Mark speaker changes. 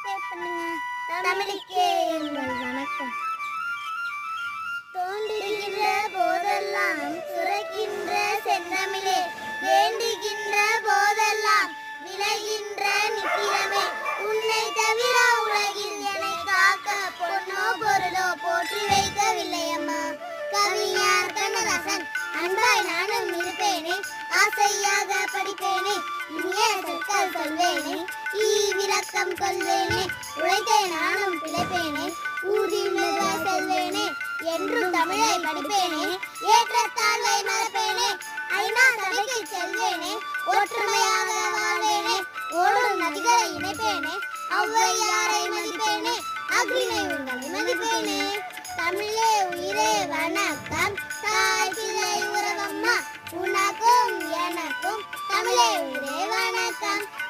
Speaker 1: Subscribe பண்ணுங்க. தமிழுக்கே எங்கள் வணக்கம். தோன்றுகின்ற போதெல்லாம் சுரக்கின்ற செந்தமிழே, வேண்டுகின்ற போதெல்லாம் விளைகின்ற நித்திரமே, உன்னை தவிர உலகில் என்னை காக்க பொன்னோ பொருளோ போற்றி வைக்கவில்லை அம்மா. கவிஞர் கண்ணதாசன். அன்பாய் நானும் இருப்பேனே, ஆசையாக படிப்பேனே, இனிய சொற்கள் சொல்வேனே, விளக்கம் கொள்வேனே, உழைத்தே நானும் பிழைப்பேனே, ஊதியுள்ளதாய் செல்வேனே, என்றும் தமிழை படிப்பேனே, ஏற்றத்தாழ்வை மறப்பேனே, ஐநா சபைக்கு செல்வேனே, ஒற்றுமையாக வாழ்வேனே, ஓடும் நதிகளை இணைப்பேனே, ஔவையாரை மதிப்பேனே, அக்னியை உங்களை மதிப்பேனே. தமிழே உயிரே வணக்கம், தாய் பிள்ளை உறவம்மா, உனக்கும் எனக்கும் தமிழே உயிரே வணக்கம்.